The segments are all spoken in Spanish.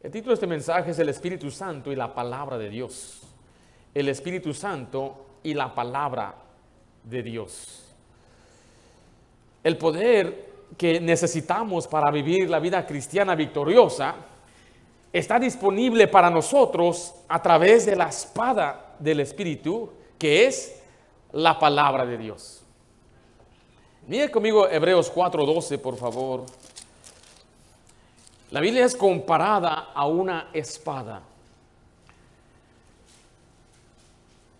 El título de este mensaje es el Espíritu Santo y la palabra de Dios. El Espíritu Santo y la palabra de Dios. El poder que necesitamos para vivir la vida cristiana victoriosa está disponible para nosotros a través de la espada del Espíritu, que es la palabra de Dios. Mire conmigo Hebreos 4:12, por favor. La Biblia es comparada a una espada.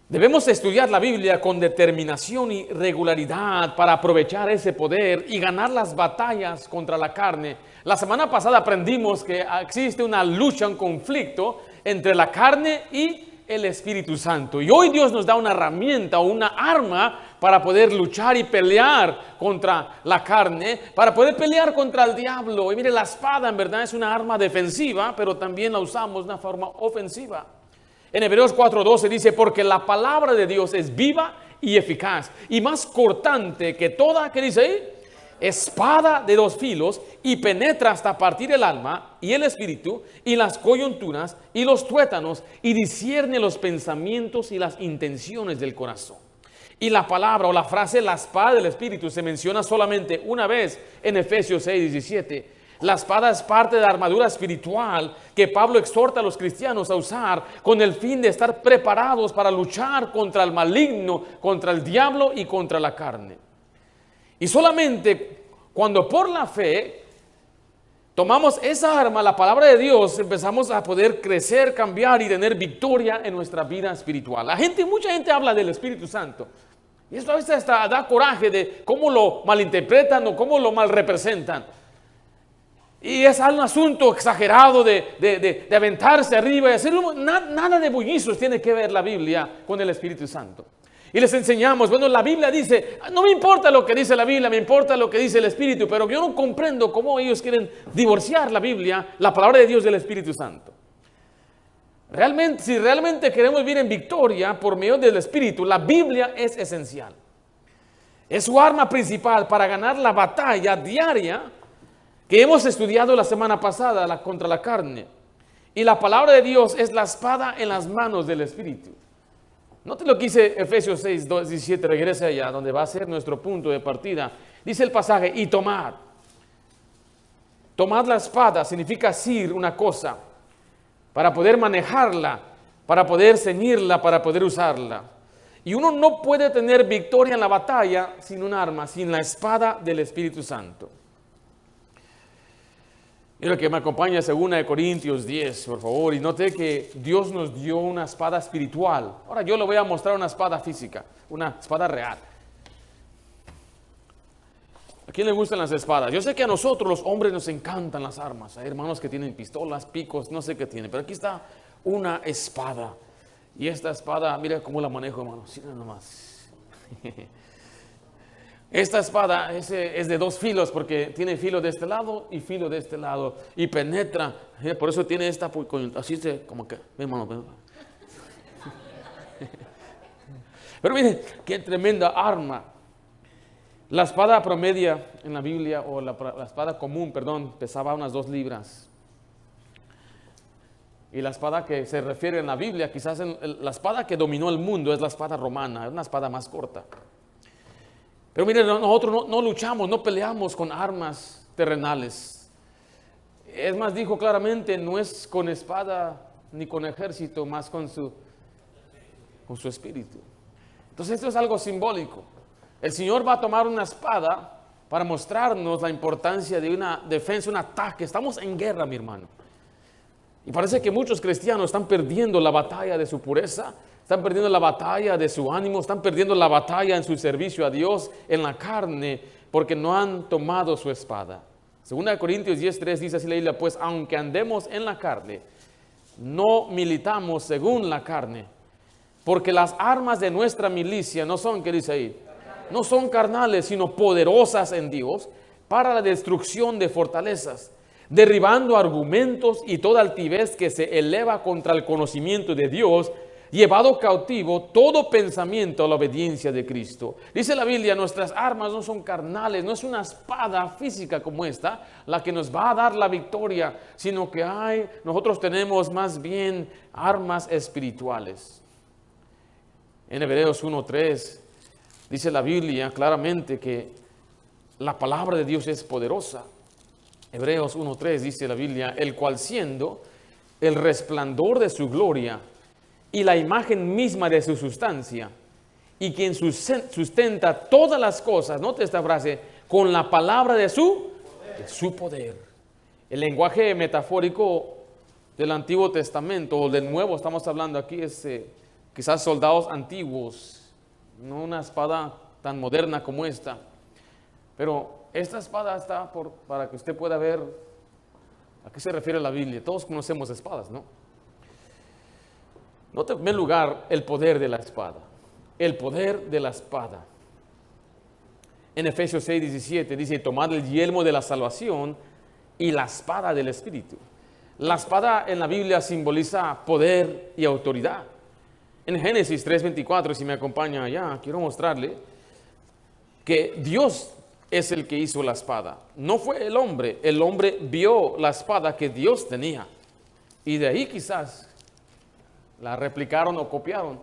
Debemos estudiar la Biblia con determinación y regularidad para aprovechar ese poder y ganar las batallas contra la carne. La semana pasada aprendimos que existe una lucha, un conflicto entre la carne y el Espíritu Santo. Y hoy Dios nos da una herramienta o una arma para poder luchar y pelear contra la carne, para poder pelear contra el diablo. Y mire, la espada en verdad es una arma defensiva, pero también la usamos de una forma ofensiva. En Hebreos 4:12 dice, porque la palabra de Dios es viva y eficaz, y más cortante que toda, ¿qué dice ahí? Espada de dos filos, y penetra hasta partir el alma y el espíritu y las coyunturas y los tuétanos, y discierne los pensamientos y las intenciones del corazón. Y la palabra o la frase la espada del espíritu se menciona solamente una vez en Efesios 6:17. La espada es parte de la armadura espiritual que Pablo exhorta a los cristianos a usar con el fin de estar preparados para luchar contra el maligno, contra el diablo y contra la carne. Y solamente cuando por la fe tomamos esa arma, la palabra de Dios, empezamos a poder crecer, cambiar y tener victoria en nuestra vida espiritual. Mucha gente habla del Espíritu Santo. Y esto a veces hasta da coraje de cómo lo malinterpretan o cómo lo mal representan. Y es un asunto exagerado de aventarse arriba y hacer nada de bullizos tiene que ver la Biblia con el Espíritu Santo. Y les enseñamos, bueno, la Biblia dice, no me importa lo que dice la Biblia, me importa lo que dice el Espíritu, pero yo no comprendo cómo ellos quieren divorciar la Biblia, la palabra de Dios del Espíritu Santo. Si realmente queremos vivir en victoria por medio del Espíritu, la Biblia es esencial. Es su arma principal para ganar la batalla diaria que hemos estudiado la semana pasada contra la carne. Y la palabra de Dios es la espada en las manos del Espíritu. Note lo que dice Efesios 6:17, regrese allá, donde va a ser nuestro punto de partida. Dice el pasaje, y tomad. Tomad la espada significa asir una cosa, para poder manejarla, para poder ceñirla, para poder usarla. Y uno no puede tener victoria en la batalla sin un arma, sin la espada del Espíritu Santo. Quiero que me acompañe a 2 Corintios 10, por favor, y note que Dios nos dio una espada espiritual. Ahora yo le voy a mostrar una espada física, una espada real. ¿A quién le gustan las espadas? Yo sé que a nosotros los hombres nos encantan las armas. Hay hermanos que tienen pistolas, picos, no sé qué tienen, pero aquí está una espada. Y esta espada, mira cómo la manejo, hermano, sí, nomás. Esta espada es de dos filos porque tiene filo de este lado y filo de este lado y penetra. Por eso tiene esta, así se, como que, hermano. Pero miren, qué tremenda arma. La espada promedia en la Biblia, o la espada común, pesaba unas 2 libras. Y la espada que se refiere en la Biblia, quizás la espada que dominó el mundo es la espada romana, es una espada más corta. Pero miren, nosotros no luchamos, no peleamos con armas terrenales. Es más, dijo claramente, no es con espada ni con ejército, más con su espíritu. Entonces esto es algo simbólico. El Señor va a tomar una espada para mostrarnos la importancia de una defensa, un ataque. Estamos en guerra, mi hermano. Y parece que muchos cristianos están perdiendo la batalla de su pureza. Están perdiendo la batalla de su ánimo, están perdiendo la batalla en su servicio a Dios, en la carne, porque no han tomado su espada. 2 Corintios 10:3 dice así la Biblia, pues aunque andemos en la carne, no militamos según la carne, porque las armas de nuestra milicia no son, ¿qué dice ahí? No son carnales, sino poderosas en Dios para la destrucción de fortalezas, derribando argumentos y toda altivez que se eleva contra el conocimiento de Dios, llevado cautivo todo pensamiento a la obediencia de Cristo. Dice la Biblia, nuestras armas no son carnales, no es una espada física como esta la que nos va a dar la victoria, sino que nosotros tenemos más bien armas espirituales. En Hebreos 1:3 dice la Biblia claramente que la palabra de Dios es poderosa. Hebreos 1:3 dice la Biblia, el cual siendo el resplandor de su gloria y la imagen misma de su sustancia, y quien sustenta todas las cosas, note esta frase, con la palabra de su poder. El lenguaje metafórico del Antiguo Testamento o del Nuevo, estamos hablando aquí, es quizás soldados antiguos, no una espada tan moderna como esta, pero esta espada está para que usted pueda ver a qué se refiere la Biblia. Todos conocemos espadas, ¿no? Note en primer lugar el poder de la espada. El poder de la espada. En Efesios 6:17 dice, tomad el yelmo de la salvación y la espada del Espíritu. La espada en la Biblia simboliza poder y autoridad. En Génesis 3:24, si me acompaña allá, quiero mostrarle que Dios es el que hizo la espada. No fue el hombre vio la espada que Dios tenía. Y de ahí quizás la replicaron o copiaron.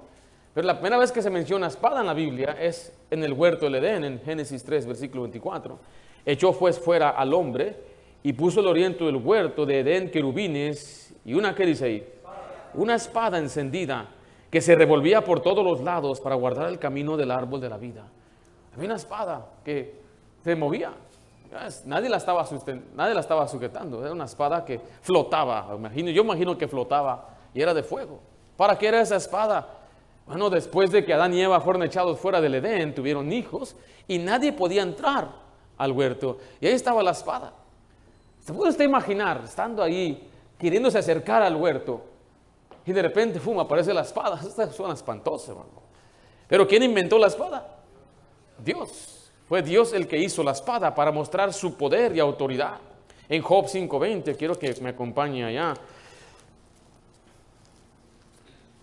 Pero la primera vez que se menciona espada en la Biblia es en el huerto del Edén, en Génesis 3, versículo 24. Echó pues fuera al hombre y puso al oriente del huerto de Edén querubines y una, ¿qué dice ahí? Una espada encendida que se revolvía por todos los lados para guardar el camino del árbol de la vida. Había una espada que se movía. Nadie la estaba sujetando. Era una espada que flotaba. Yo imagino que flotaba y era de fuego. ¿Para qué era esa espada? Bueno, después de que Adán y Eva fueron echados fuera del Edén, tuvieron hijos y nadie podía entrar al huerto. Y ahí estaba la espada. ¿Se puede usted imaginar estando ahí, queriéndose acercar al huerto y de repente, aparece la espada? Esta suena espantosa, hermano. Pero ¿quién inventó la espada? Dios. Fue Dios el que hizo la espada para mostrar su poder y autoridad. En Job 5:20, quiero que me acompañe allá.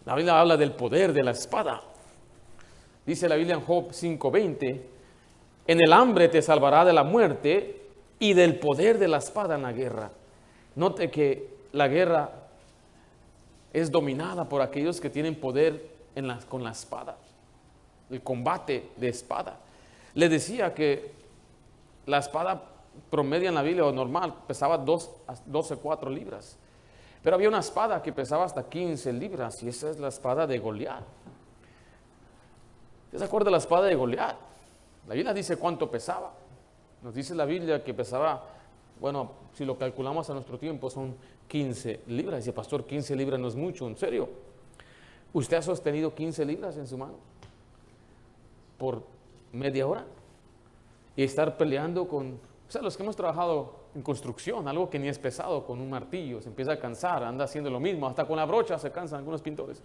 La Biblia habla del poder de la espada. Dice la Biblia en Job 5:20, en el hambre te salvará de la muerte y del poder de la espada en la guerra. Note que la guerra es dominada por aquellos que tienen poder con la espada. El combate de espada. Le decía que la espada promedia en la Biblia o normal pesaba 12,4 libras. Pero había una espada que pesaba hasta 15 libras y esa es la espada de Goliat. ¿Usted se acuerda de la espada de Goliat? La Biblia dice cuánto pesaba. Nos dice la Biblia que pesaba, bueno, si lo calculamos a nuestro tiempo son 15 libras. Dice, pastor, 15 libras no es mucho, ¿en serio? ¿Usted ha sostenido 15 libras en su mano? Por media hora y estar peleando los que hemos trabajado en construcción, algo que ni es pesado, con un martillo, se empieza a cansar, anda haciendo lo mismo, hasta con la brocha se cansan algunos pintores.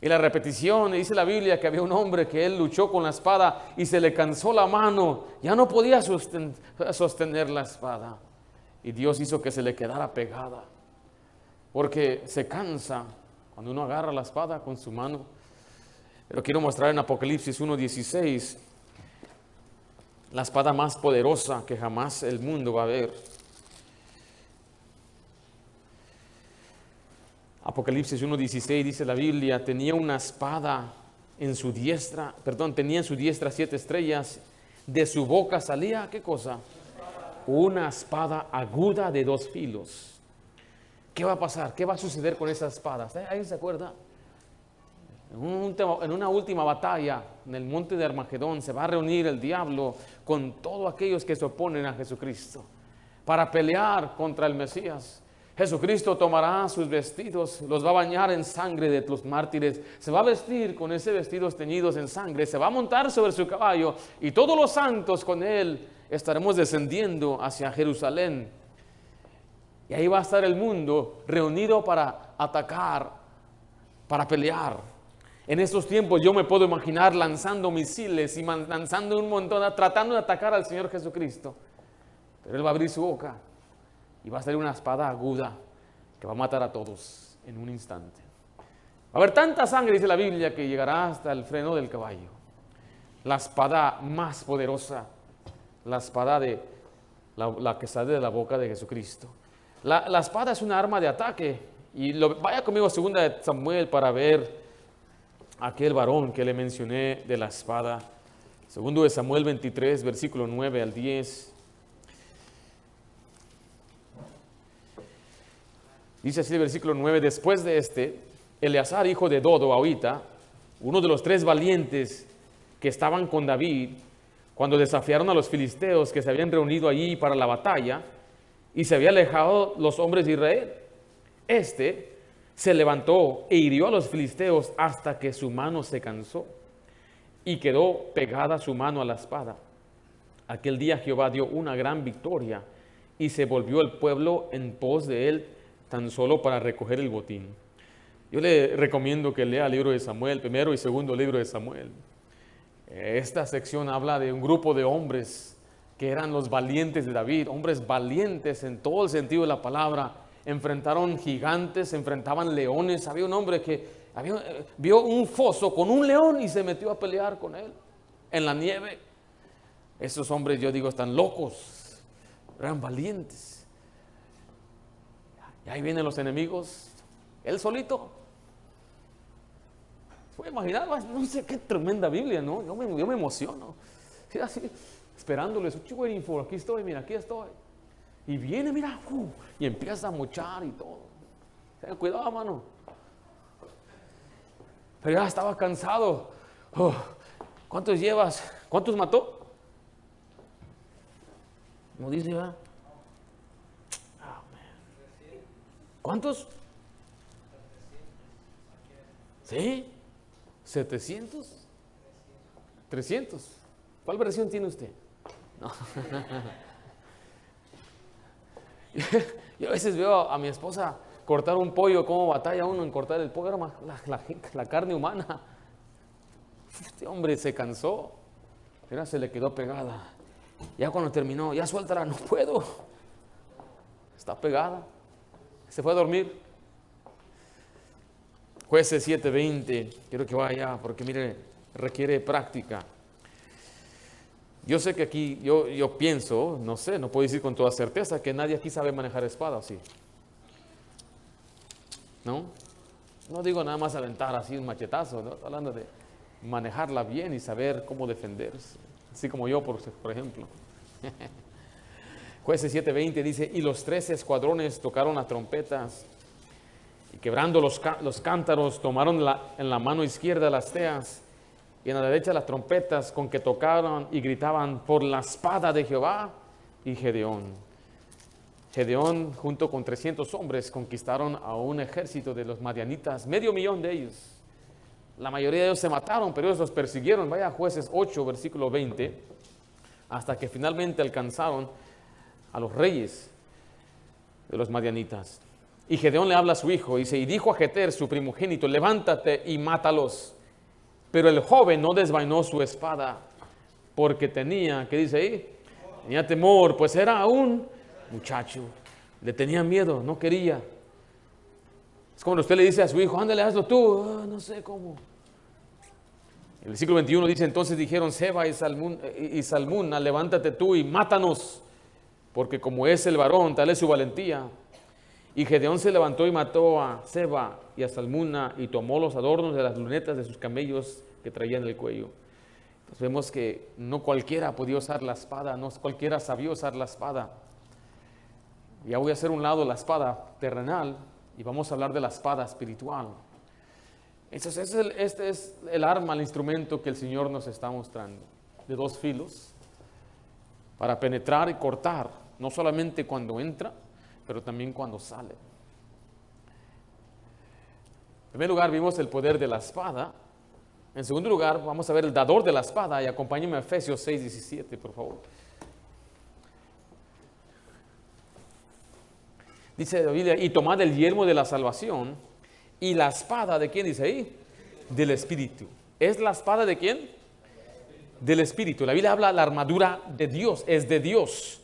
Y la repetición, dice la Biblia que había un hombre que él luchó con la espada y se le cansó la mano, ya no podía sostener la espada y Dios hizo que se le quedara pegada, porque se cansa cuando uno agarra la espada con su mano. Pero quiero mostrar en Apocalipsis 1:16 la espada más poderosa que jamás el mundo va a ver. Apocalipsis 1:16 dice la Biblia, tenía en su diestra 7 estrellas, de su boca salía, ¿qué cosa? Una espada aguda de 2 filos. ¿Qué va a pasar? ¿Qué va a suceder con esa espada? ¿Alguien se acuerda? En una última batalla en el monte de Armagedón se va a reunir el diablo con todos aquellos que se oponen a Jesucristo para pelear contra el Mesías. Jesucristo tomará sus vestidos, los va a bañar en sangre de los mártires, se va a vestir con ese vestidos teñidos en sangre, se va a montar sobre su caballo y todos los santos con él estaremos descendiendo hacia Jerusalén. Y ahí va a estar el mundo reunido para atacar, para pelear. En estos tiempos yo me puedo imaginar lanzando misiles y lanzando un montón, tratando de atacar al Señor Jesucristo. Pero Él va a abrir su boca y va a salir una espada aguda que va a matar a todos en un instante. Va a haber tanta sangre, dice la Biblia, que llegará hasta el freno del caballo. La espada más poderosa, la espada de la que sale de la boca de Jesucristo. La espada es una arma de ataque. Y vaya conmigo a 2 de Samuel para ver aquel varón que le mencioné de la espada. 2 de Samuel 23, versículo 9 al 10. Dice así el versículo 9: después de Eleazar, hijo de Dodo, Ahita, uno de los 3 valientes que estaban con David, cuando desafiaron a los filisteos que se habían reunido allí para la batalla, y se había alejado los hombres de Israel, se levantó e hirió a los filisteos hasta que su mano se cansó, y quedó pegada su mano a la espada. Aquel día Jehová dio una gran victoria, y se volvió el pueblo en pos de él, tan solo para recoger el botín. Yo le recomiendo que lea el libro de Samuel, primero y segundo libro de Samuel. Esta sección habla de un grupo de hombres que eran los valientes de David, hombres valientes en todo el sentido de la palabra. Enfrentaron gigantes, enfrentaban leones. Había un hombre que vio un foso con un león y se metió a pelear con él en la nieve. Esos hombres, yo digo, están locos, eran valientes. Y ahí vienen los enemigos, él solito. ¿Puede imaginar? No sé, qué tremenda Biblia, ¿no? Yo me emociono. Sí, así, esperándoles. Aquí estoy, mira, aquí estoy. Y viene, mira, y empieza a mochar y todo. Ten cuidado, mano. Pero ya estaba cansado. ¿Cuántos llevas? ¿Cuántos mató? No dice, ¿verdad? ¿Cuántos? ¿Sí? ¿700? ¿300? ¿Cuál versión tiene usted? No. Yo a veces veo a mi esposa cortar un pollo, cómo batalla uno en cortar el pollo, la carne humana. Este hombre se cansó, mira, se le quedó pegada. Ya cuando terminó, ya suéltala, no puedo. Está pegada. Se fue a dormir. Jueces 7:20. Quiero que vaya porque mire, requiere práctica. Yo sé que aquí, yo pienso, no sé, no puedo decir con toda certeza que nadie aquí sabe manejar espada, ¿sí? ¿No? No digo nada más aventar así un machetazo, ¿no? Estoy hablando de manejarla bien y saber cómo defenderse. Así como yo, por ejemplo. Jueces 7:20 dice: y los 13 escuadrones tocaron las trompetas, y quebrando los cántaros, tomaron en la mano izquierda las teas, y en la derecha las trompetas, con que tocaron y gritaban por la espada de Jehová y Gedeón. Gedeón, junto con 300 hombres, conquistaron a un ejército de los madianitas, 500,000 de ellos. La mayoría de ellos se mataron, pero ellos los persiguieron. Vaya a Jueces 8, versículo 20, hasta que finalmente alcanzaron a los reyes de los madianitas. Y Gedeón le habla a su hijo, dice: y dijo a Jeter, su primogénito: levántate y mátalos. Pero el joven no desvainó su espada, porque tenía, ¿qué dice ahí? Tenía temor, pues era un muchacho. Le tenía miedo, no quería. Es como usted le dice a su hijo: ándale, hazlo tú. No sé cómo. El versículo 21 dice: entonces dijeron Seba y Salmuna: levántate tú y mátanos, porque como es el varón, tal es su valentía. Y Gedeón se levantó y mató a Seba y a Salmuna, y tomó los adornos de las lunetas de sus camellos que traían en el cuello. Entonces vemos que no cualquiera podía usar la espada, no cualquiera sabía usar la espada. Ya voy a hacer un lado la espada terrenal y vamos a hablar de la espada espiritual. Entonces este es el arma, el instrumento que el Señor nos está mostrando, de 2 filos, para penetrar y cortar, no solamente cuando entra, pero también cuando sale. En primer lugar, vimos el poder de la espada. En segundo lugar, vamos a ver el dador de la espada, y acompáñenme a Efesios 6:17, por favor. Dice la Biblia: y tomad el yelmo de la salvación y la espada, ¿de quién dice ahí? Del Espíritu. ¿Es la espada de quién? Del Espíritu. La Biblia habla de la armadura de Dios, es de Dios.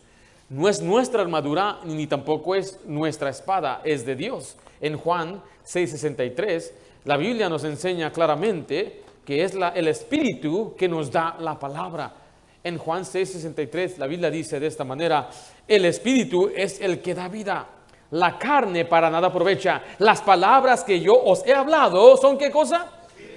No es nuestra armadura ni tampoco es nuestra espada, es de Dios. En Juan 6:63, la Biblia nos enseña claramente que es el Espíritu que nos da la palabra. En Juan 6:63 la Biblia dice de esta manera: el Espíritu es el que da vida, la carne para nada aprovecha. Las palabras que yo os he hablado son ¿qué cosa?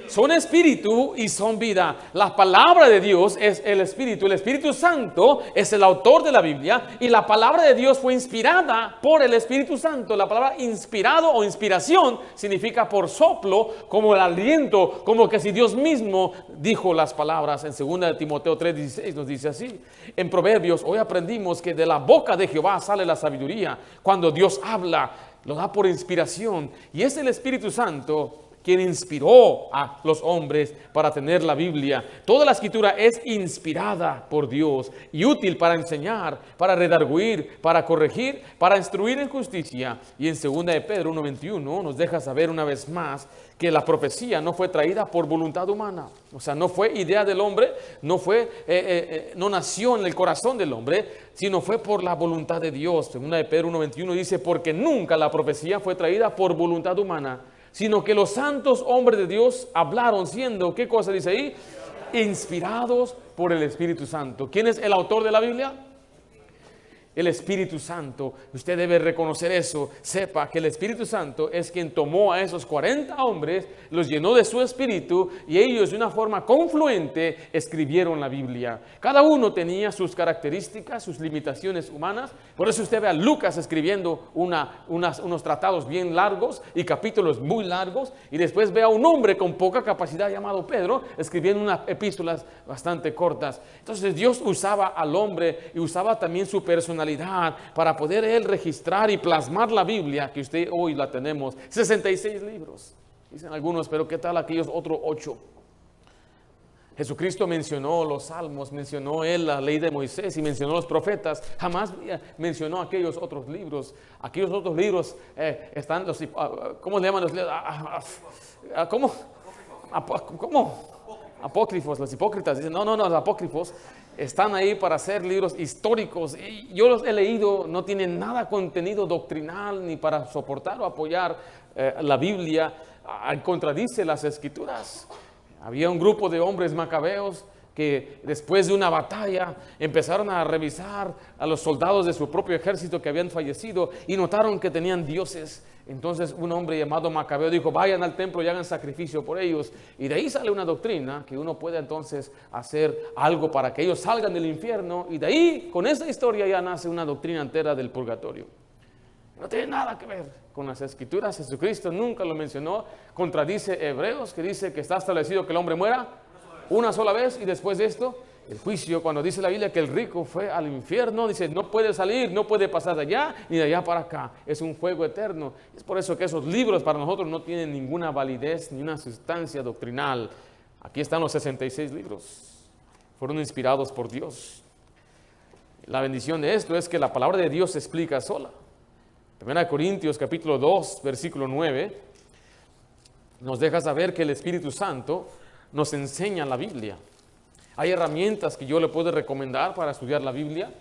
Son espíritu y son vida. La palabra de Dios es el Espíritu. El Espíritu Santo es el autor de la Biblia y la palabra de Dios fue inspirada por el Espíritu Santo. La palabra inspirado o inspiración significa por soplo, como el aliento, como que si Dios mismo dijo las palabras. En 2 de Timoteo 3:16 nos dice así. En Proverbios hoy aprendimos que de la boca de Jehová sale la sabiduría. Cuando Dios habla, lo da por inspiración. Y es el Espíritu Santo quien inspiró a los hombres para tener la Biblia. Toda la escritura es inspirada por Dios y útil para enseñar, para redarguir, para corregir, para instruir en justicia. Y en 2 de Pedro 1:21 nos deja saber una vez más que la profecía no fue traída por voluntad humana. O sea, no fue idea del hombre, no nació en el corazón del hombre, sino fue por la voluntad de Dios. 2 de Pedro 1:21 dice: porque nunca la profecía fue traída por voluntad humana, sino que los santos hombres de Dios hablaron siendo, ¿qué cosa dice ahí? Inspirados por el Espíritu Santo. ¿Quién es el autor de la Biblia? El Espíritu Santo. Usted debe reconocer eso. Sepa que el Espíritu Santo es quien tomó a esos 40 hombres, los llenó de su espíritu y ellos de una forma confluente escribieron la Biblia. Cada uno tenía sus características, sus limitaciones humanas. Por eso usted ve a Lucas escribiendo unos tratados bien largos y capítulos muy largos, y después ve a un hombre con poca capacidad llamado Pedro escribiendo unas epístolas bastante cortas. Entonces Dios usaba al hombre y usaba también su personalidad para poder él registrar y plasmar la Biblia, que usted hoy la tenemos. 66 libros, dicen algunos, pero ¿qué tal aquellos otros 8? Jesucristo mencionó los salmos, mencionó él la ley de Moisés y mencionó los profetas. Jamás mencionó aquellos otros libros. Aquellos otros libros están los, ¿cómo le llaman los libros? ¿Cómo? Apócrifos, los hipócritas dicen, no, los apócrifos están ahí para ser libros históricos. Y yo los he leído, no tienen nada contenido doctrinal ni para soportar o apoyar la Biblia. Contradice las Escrituras. Había un grupo de hombres macabeos que después de una batalla empezaron a revisar a los soldados de su propio ejército que habían fallecido y notaron que tenían dioses. Entonces un hombre llamado Macabeo dijo: vayan al templo y hagan sacrificio por ellos. Y de ahí sale una doctrina que uno puede entonces hacer algo para que ellos salgan del infierno. Y de ahí, con esa historia, ya nace una doctrina entera del purgatorio. No tiene nada que ver con las Escrituras. Jesucristo nunca lo mencionó. Contradice Hebreos, que dice que está establecido que el hombre muera una sola vez y después de esto el juicio. Cuando dice la Biblia que el rico fue al infierno, dice no puede salir, no puede pasar de allá ni de allá para acá, es un fuego eterno. Es por eso que esos libros para nosotros no tienen ninguna validez ni una sustancia doctrinal. Aquí están los 66 libros, fueron inspirados por Dios. La bendición de esto es que la palabra de Dios se explica sola. 1 Corintios capítulo 2 versículo 9 nos deja saber que el Espíritu Santo nos enseña la Biblia. Hay herramientas que yo le puedo recomendar para estudiar la Biblia,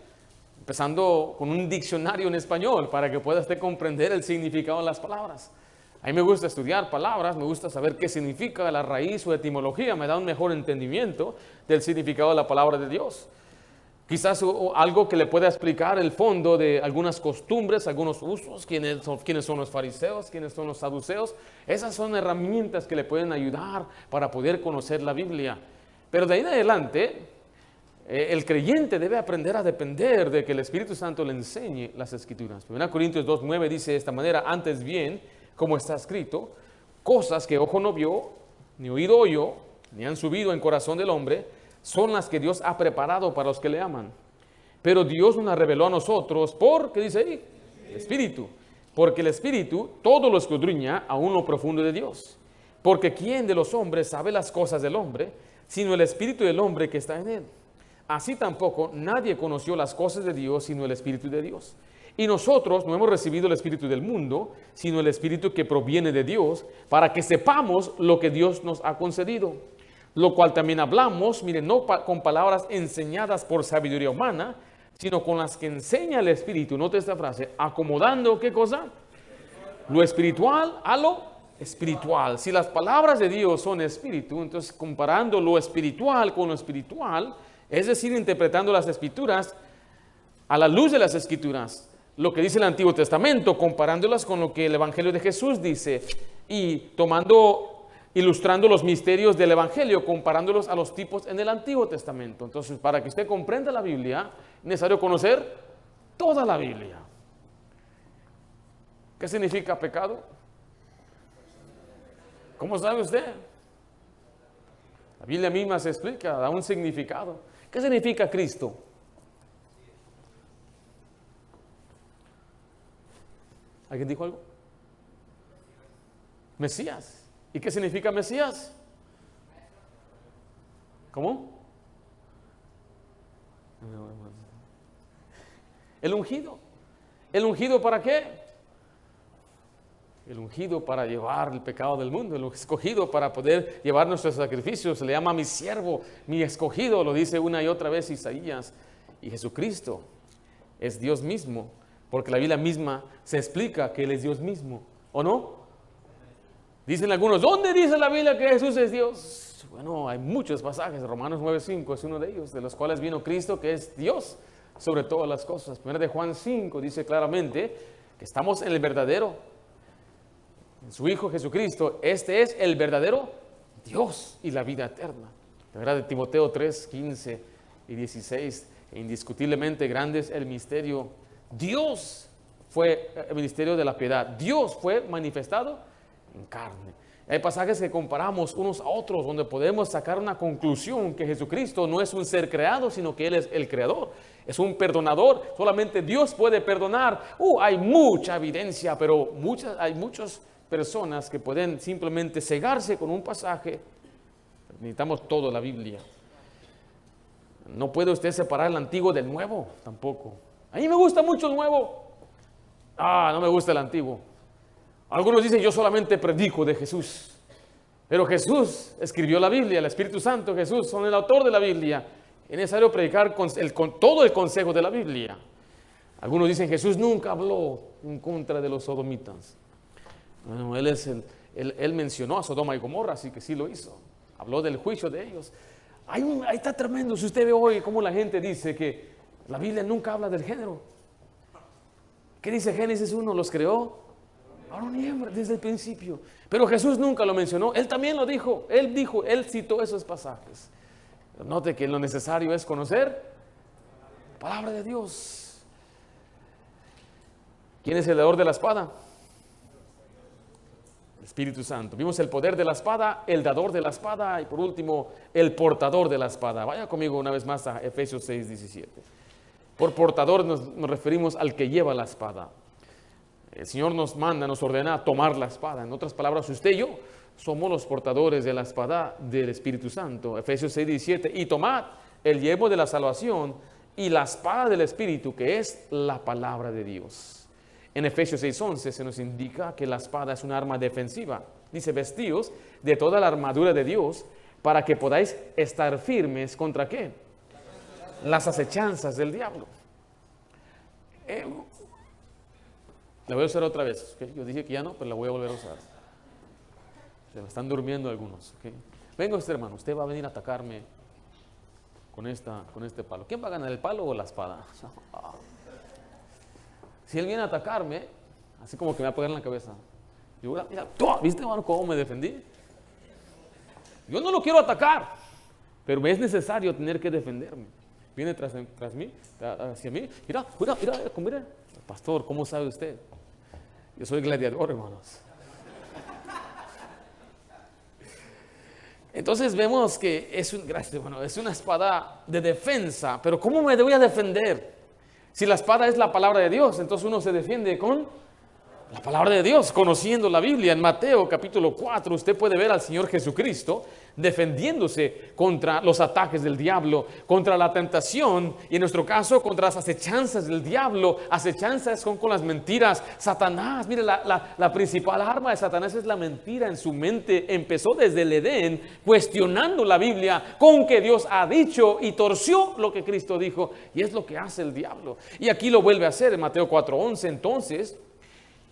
empezando con un diccionario en español para que pueda usted comprender el significado de las palabras. A mí me gusta estudiar palabras, me gusta saber qué significa la raíz, su etimología, me da un mejor entendimiento del significado de la palabra de Dios. Quizás algo que le pueda explicar el fondo de algunas costumbres, algunos usos, quiénes son los fariseos, quiénes son los saduceos. Esas son herramientas que le pueden ayudar para poder conocer la Biblia. Pero de ahí en adelante, el creyente debe aprender a depender de que el Espíritu Santo le enseñe las Escrituras. 1 Corintios 2:9 dice de esta manera: antes bien, como está escrito, cosas que ojo no vio, ni oído oyó, ni han subido en corazón del hombre, son las que Dios ha preparado para los que le aman. Pero Dios nos las reveló a nosotros por, ¿qué dice ahí? El Espíritu. Porque el Espíritu todo lo escudriña aún lo profundo de Dios. Porque ¿quién de los hombres sabe las cosas del hombre, sino el Espíritu del hombre que está en él? Así tampoco nadie conoció las cosas de Dios, sino el Espíritu de Dios. Y nosotros no hemos recibido el Espíritu del mundo, sino el Espíritu que proviene de Dios, para que sepamos lo que Dios nos ha concedido. Lo cual también hablamos, miren, no con palabras enseñadas por sabiduría humana, sino con las que enseña el Espíritu. Note esta frase, acomodando, ¿qué cosa? Lo espiritual a lo espiritual. Si las palabras de Dios son espíritu, entonces comparando lo espiritual con lo espiritual, es decir, interpretando las Escrituras a la luz de las Escrituras, lo que dice el Antiguo Testamento, comparándolas con lo que el Evangelio de Jesús dice, y ilustrando los misterios del Evangelio, comparándolos a los tipos en el Antiguo Testamento. Entonces, para que usted comprenda la Biblia, es necesario conocer toda la Biblia. ¿Qué significa pecado? ¿Cómo sabe usted? La Biblia misma se explica, da un significado. ¿Qué significa Cristo? ¿Alguien dijo algo? Mesías. ¿Y qué significa Mesías? ¿Cómo? El ungido. ¿El ungido para qué? El ungido para llevar el pecado del mundo, el escogido para poder llevar nuestros sacrificios. Se le llama mi siervo, mi escogido, lo dice una y otra vez Isaías. Y Jesucristo es Dios mismo, porque la Biblia misma se explica que Él es Dios mismo, ¿o no? Dicen algunos, ¿dónde dice la Biblia que Jesús es Dios? Bueno, hay muchos pasajes, Romanos 9:5 es uno de ellos, de los cuales vino Cristo, que es Dios sobre todas las cosas. 1 de Juan 5 dice claramente que estamos en el verdadero, en su Hijo Jesucristo. Este es el verdadero Dios y la vida eterna. La verdad de Timoteo 3:15 y 16, indiscutiblemente grande es el misterio. Dios fue el ministerio de la piedad. Dios fue manifestado en carne. Hay pasajes que comparamos unos a otros donde podemos sacar una conclusión que Jesucristo no es un ser creado, sino que Él es el creador. Es un perdonador. Solamente Dios puede perdonar. Hay mucha evidencia, pero hay muchas personas que pueden simplemente cegarse con un pasaje. Necesitamos toda la Biblia. No puede usted separar el antiguo del nuevo, tampoco. A mí me gusta mucho el nuevo. No me gusta el antiguo. Algunos dicen, yo solamente predico de Jesús. Pero Jesús escribió la Biblia, el Espíritu Santo, Jesús, son el autor de la Biblia. Es necesario predicar con todo el consejo de la Biblia. Algunos dicen, Jesús nunca habló en contra de los sodomitas. Bueno, él mencionó a Sodoma y Gomorra, así que sí lo hizo. Habló del juicio de ellos. Ahí está tremendo. Si usted ve hoy cómo la gente dice que la Biblia nunca habla del género. ¿Qué dice Génesis 1? Los creó varón y hembra desde el principio. Pero Jesús nunca lo mencionó. Él también lo dijo. Él citó esos pasajes. Note que lo necesario es conocer la palabra de Dios. ¿Quién es el dador de la espada? El Espíritu Santo. Vimos el poder de la espada, el dador de la espada y por último el portador de la espada. Vaya conmigo una vez más a Efesios 6:17. Por portador nos referimos al que lleva la espada. El Señor nos manda, nos ordena tomar la espada. En otras palabras, usted y yo somos los portadores de la espada del Espíritu Santo. Efesios 6:17. Y tomad el yelmo de la salvación y la espada del Espíritu, que es la palabra de Dios. En Efesios 6:11 se nos indica que la espada es un arma defensiva. Dice, vestíos de toda la armadura de Dios para que podáis estar firmes contra ¿qué? Las acechanzas del diablo. La voy a usar otra vez. ¿Okay? Yo dije que ya no, pero la voy a volver a usar. Se me están durmiendo algunos. ¿Okay? Venga usted, hermano, usted va a venir a atacarme con este palo. ¿Quién va a ganar, el palo o la espada? Si él viene a atacarme, así como que me va a pegar en la cabeza. Yo, mira, ¿viste, hermano, cómo me defendí? Yo no lo quiero atacar, pero me es necesario tener que defenderme. Viene tras mí, hacia mí. Mira, pastor, ¿cómo sabe usted? Yo soy gladiador, hermanos. Entonces vemos que es una espada de defensa. Pero ¿cómo me voy a defender? Si la espada es la palabra de Dios, entonces uno se defiende con la palabra de Dios, conociendo la Biblia. En Mateo capítulo 4 usted puede ver al Señor Jesucristo defendiéndose contra los ataques del diablo, contra la tentación y en nuestro caso contra las acechanzas del diablo. Acechanzas son con las mentiras. Satanás, mire, la principal arma de Satanás es la mentira en su mente. Empezó desde el Edén cuestionando la Biblia con que Dios ha dicho y torció lo que Cristo dijo, y es lo que hace el diablo. Y aquí lo vuelve a hacer en Mateo 4:11. Entonces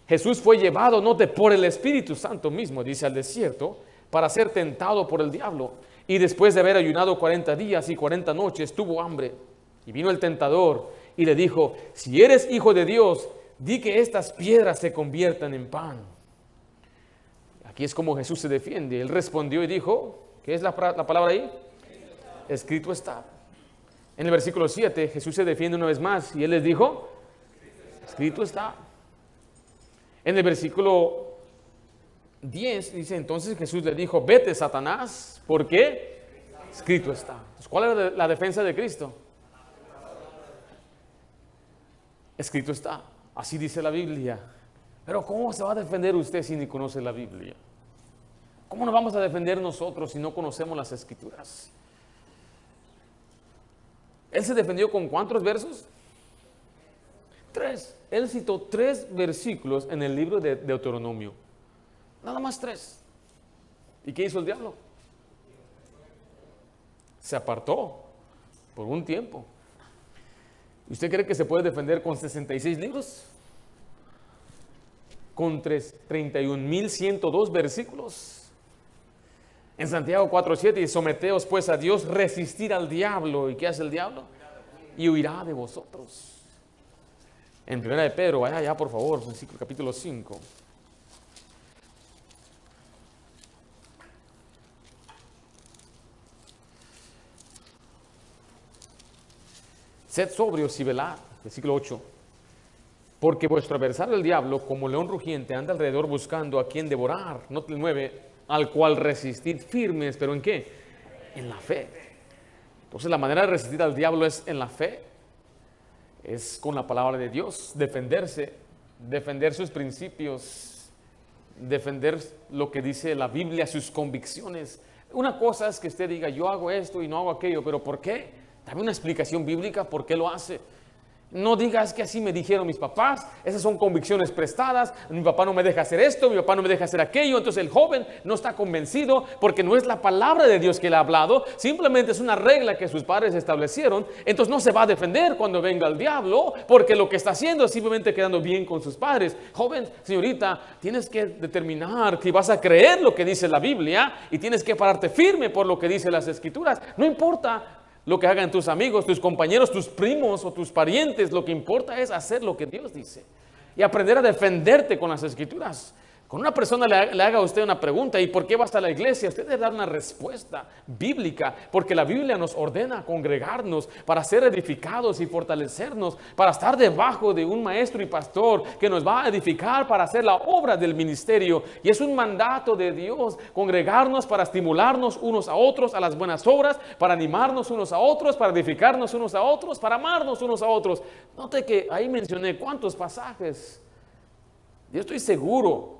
Jesús fue llevado, note, por el Espíritu Santo mismo, dice, al desierto para ser tentado por el diablo. Y después de haber ayunado 40 días y 40 noches, tuvo hambre. Y vino el tentador y le dijo, si eres hijo de Dios, di que estas piedras se conviertan en pan. Aquí es como Jesús se defiende. Él respondió y dijo, ¿qué es la palabra ahí? Escrito está. En el versículo 7, Jesús se defiende una vez más y Él les dijo, escrito está. En el versículo 10 dice, entonces Jesús le dijo, vete, Satanás, ¿por qué? Escrito está. Entonces, ¿cuál es la defensa de Cristo? Escrito está. Así dice la Biblia. Pero ¿cómo se va a defender usted si ni conoce la Biblia? ¿Cómo nos vamos a defender nosotros si no conocemos las Escrituras? ¿Él se defendió con cuántos versos? 3. Él citó 3 versículos en el libro de Deuteronomio. Nada más 3. ¿Y qué hizo el diablo? Se apartó por un tiempo. ¿Usted cree que se puede defender con 66 libros? Con 31.102 versículos. En Santiago 4:7, y someteos pues a Dios, resistir al diablo. ¿Y qué hace el diablo? Y huirá de vosotros. En 1 de Pedro, vaya allá por favor, capítulo 5. Sed sobrios y velad, versículo 8. Porque vuestro adversario el diablo, como león rugiente, anda alrededor buscando a quien devorar. Note el 9, al cual resistir firmes, ¿pero en qué? En la fe. Entonces la manera de resistir al diablo es en la fe. Es con la palabra de Dios, defenderse, defender sus principios, defender lo que dice la Biblia, sus convicciones. Una cosa es que usted diga, yo hago esto y no hago aquello, pero ¿por qué? Dame una explicación bíblica por qué lo hace. No digas que así me dijeron mis papás, esas son convicciones prestadas, mi papá no me deja hacer esto, mi papá no me deja hacer aquello. Entonces el joven no está convencido porque no es la palabra de Dios que le ha hablado, simplemente es una regla que sus padres establecieron. Entonces no se va a defender cuando venga el diablo, porque lo que está haciendo es simplemente quedando bien con sus padres. Joven, señorita, tienes que determinar que vas a creer lo que dice la Biblia y tienes que pararte firme por lo que dice las Escrituras. No importa lo que hagan tus amigos, tus compañeros, tus primos o tus parientes. Lo que importa es hacer lo que Dios dice y aprender a defenderte con las Escrituras. Cuando una persona le haga a usted una pregunta, ¿y por qué vas a la iglesia? Usted debe dar una respuesta bíblica, porque la Biblia nos ordena congregarnos para ser edificados y fortalecernos, para estar debajo de un maestro y pastor que nos va a edificar para hacer la obra del ministerio. Y es un mandato de Dios, congregarnos para estimularnos unos a otros a las buenas obras, para animarnos unos a otros, para edificarnos unos a otros, para amarnos unos a otros. Note que ahí mencioné cuántos pasajes. Yo estoy seguro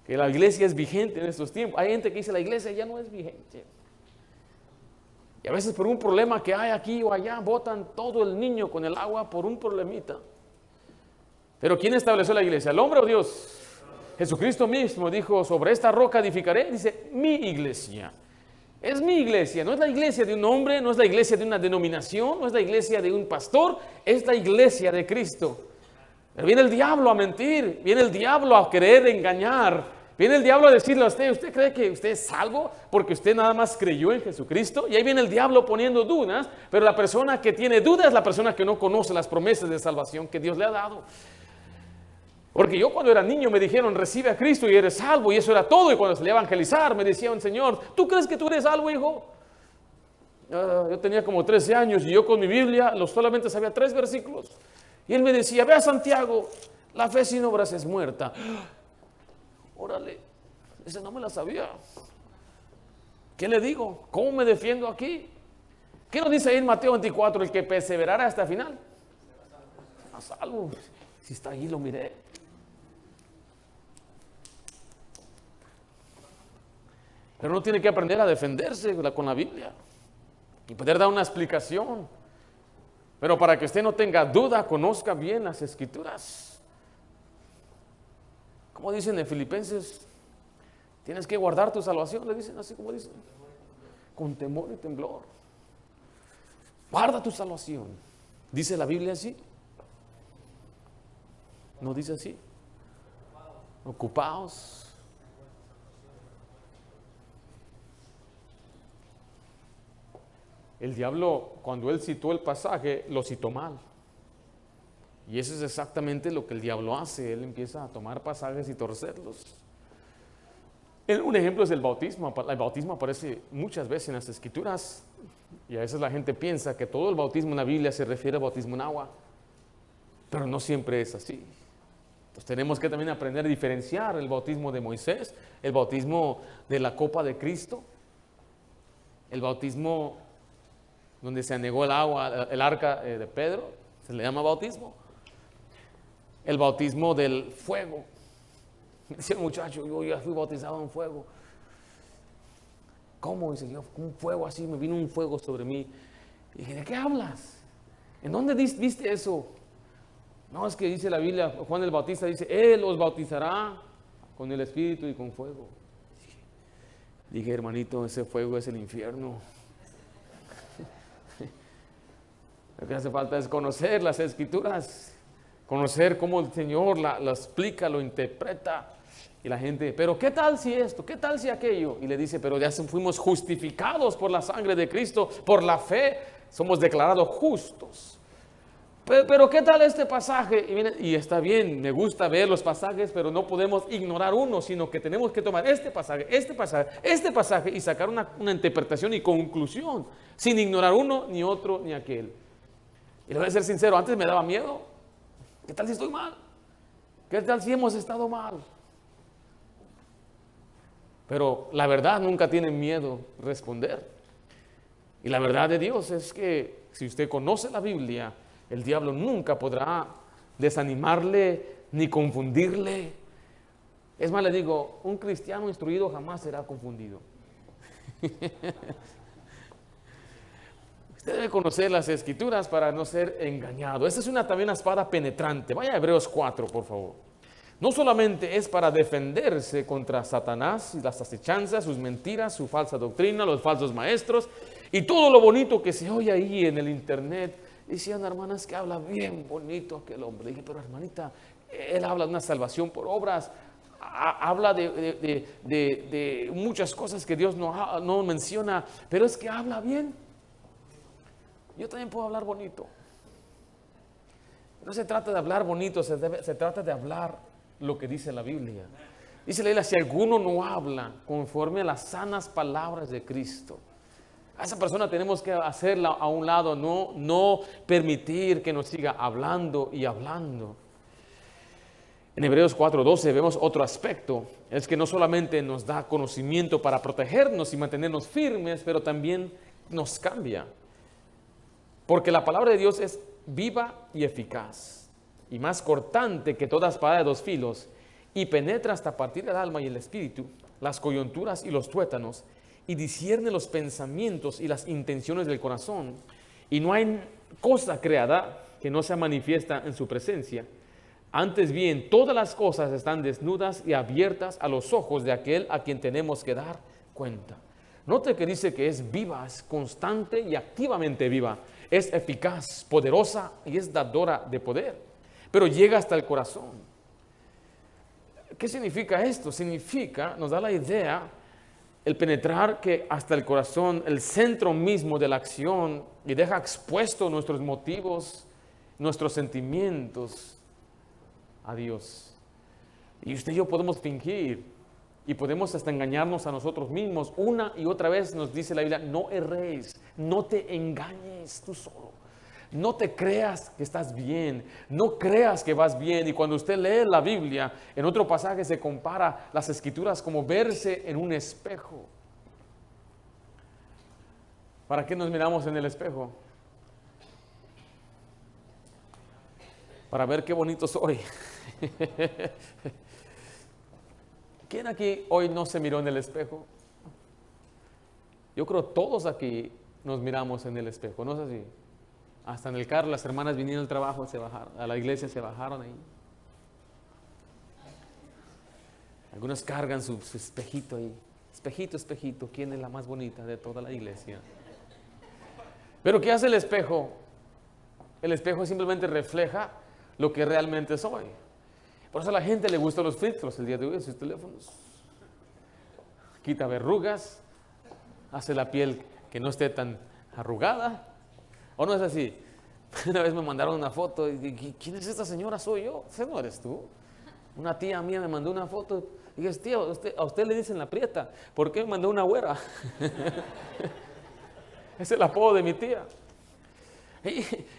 que la iglesia es vigente en estos tiempos. Hay gente que dice la iglesia ya no es vigente. Y a veces por un problema que hay aquí o allá, botan todo el niño con el agua por un problemita. Pero ¿quién estableció la iglesia? ¿El hombre o Dios? Jesucristo mismo dijo, sobre esta roca edificaré, dice, mi iglesia. Es mi iglesia, no es la iglesia de un hombre, no es la iglesia de una denominación, no es la iglesia de un pastor, es la iglesia de Cristo. Pero viene el diablo a mentir, viene el diablo a querer engañar. Viene el diablo a decirle a usted, ¿usted cree que usted es salvo porque usted nada más creyó en Jesucristo? Y ahí viene el diablo poniendo dudas, pero la persona que tiene dudas es la persona que no conoce las promesas de salvación que Dios le ha dado. Porque yo cuando era niño me dijeron, recibe a Cristo y eres salvo, y eso era todo. Y cuando salí a evangelizar me decían, Señor, ¿tú crees que tú eres salvo, hijo? Yo tenía como 13 años y yo con mi Biblia solamente sabía 3 versículos. Y él me decía, ve a Santiago, la fe sin obras es muerta. Órale, esa no me la sabía. ¿Qué le digo? ¿Cómo me defiendo aquí? ¿Qué nos dice ahí en Mateo 24? El que perseverara hasta el final a salvo. Si está ahí lo miré. Pero uno tiene que aprender a defenderse con la Biblia y poder dar una explicación. Pero para que usted no tenga duda, conozca bien las Escrituras. Como dicen en Filipenses, tienes que guardar tu salvación, le dicen así como dicen, con temor y temblor. Guarda tu salvación. ¿Dice la Biblia así? ¿No dice así? Ocupaos. El diablo, cuando él citó el pasaje, lo citó mal. Y eso es exactamente lo que el diablo hace. Él empieza a tomar pasajes y torcerlos. Un ejemplo es el bautismo. El bautismo aparece muchas veces en las Escrituras. Y a veces la gente piensa que todo el bautismo en la Biblia se refiere al bautismo en agua. Pero no siempre es así. Entonces tenemos que también aprender a diferenciar el bautismo de Moisés, el bautismo de la copa de Cristo, el bautismo donde se anegó el agua, el arca de Pedro, se le llama bautismo. El bautismo del fuego. Me decía el muchacho, yo ya fui bautizado en fuego. ¿Cómo? Dice yo, un fuego así, me vino un fuego sobre mí. Y dije, ¿de qué hablas? ¿En dónde viste eso? No, es que dice la Biblia, Juan el Bautista dice, Él os bautizará con el Espíritu y con fuego. Dije, hermanito, ese fuego es el infierno. Lo que hace falta es conocer las Escrituras, conocer cómo el Señor lo explica, lo interpreta. Y la gente, pero ¿qué tal si esto? ¿Qué tal si aquello? Y le dice, pero ya fuimos justificados por la sangre de Cristo, por la fe, somos declarados justos. Pero ¿qué tal este pasaje? Y está bien, me gusta ver los pasajes, pero no podemos ignorar uno, sino que tenemos que tomar este pasaje y sacar una interpretación y conclusión, sin ignorar uno, ni otro, ni aquel. Y le voy a ser sincero, antes me daba miedo. ¿Qué tal si estoy mal? ¿Qué tal si hemos estado mal? Pero la verdad nunca tiene miedo responder. Y la verdad de Dios es que si usted conoce la Biblia, el diablo nunca podrá desanimarle ni confundirle. Es más, le digo, un cristiano instruido jamás será confundido. Usted debe conocer las Escrituras para no ser engañado. Esta es también una espada penetrante. Vaya a Hebreos 4, por favor. No solamente es para defenderse contra Satanás y las acechanzas, sus mentiras, su falsa doctrina, los falsos maestros y todo lo bonito que se oye ahí en el internet. Decían hermanas que habla bien bonito aquel hombre. Dije, pero hermanita, él habla de una salvación por obras, habla de muchas cosas que Dios no menciona, pero es que habla bien. Yo también puedo hablar bonito. No se trata de hablar bonito, se trata de hablar lo que dice la Biblia. Dice la Biblia, si alguno no habla conforme a las sanas palabras de Cristo, a esa persona tenemos que hacerla a un lado, no permitir que nos siga hablando y hablando. En Hebreos 4:12 vemos otro aspecto, es que no solamente nos da conocimiento para protegernos y mantenernos firmes, pero también nos cambia. Porque la palabra de Dios es viva y eficaz, y más cortante que toda espada de dos filos, y penetra hasta partir el alma y el espíritu, las coyunturas y los tuétanos, y discierne los pensamientos y las intenciones del corazón. Y no hay cosa creada que no sea manifiesta en su presencia. Antes bien, todas las cosas están desnudas y abiertas a los ojos de aquel a quien tenemos que dar cuenta. Note que dice que es viva, es constante y activamente viva. Es eficaz, poderosa y es dadora de poder. Pero llega hasta el corazón. ¿Qué significa esto? Significa, nos da la idea, el penetrar que hasta el corazón, el centro mismo de la acción, y deja expuestos nuestros motivos, nuestros sentimientos a Dios. Y usted y yo podemos fingir y podemos hasta engañarnos a nosotros mismos. Una y otra vez nos dice la Biblia, no erréis, no te engañes tú solo. No te creas que estás bien, no creas que vas bien. Y cuando usted lee la Biblia, en otro pasaje se compara las Escrituras como verse en un espejo. ¿Para qué nos miramos en el espejo? Para ver qué bonito soy. ¿Quién aquí hoy no se miró en el espejo? Yo creo todos aquí nos miramos en el espejo, ¿no es así? Hasta en el carro las hermanas vinieron al trabajo, se bajaron, a la iglesia se bajaron ahí. Algunos cargan su espejito ahí. Espejito, espejito, ¿quién es la más bonita de toda la iglesia? Pero ¿qué hace el espejo? El espejo simplemente refleja lo que realmente soy. Por eso a la gente le gustan los filtros el día de hoy en sus teléfonos. Quita verrugas, hace la piel que no esté tan arrugada. ¿O no es así? Una vez me mandaron una foto y dije, ¿quién es esta señora? Soy yo. ¿Ese no eres tú? Una tía mía me mandó una foto y dije, tía, a usted le dicen la prieta. ¿Por qué me mandó una güera? Es el apodo de mi tía.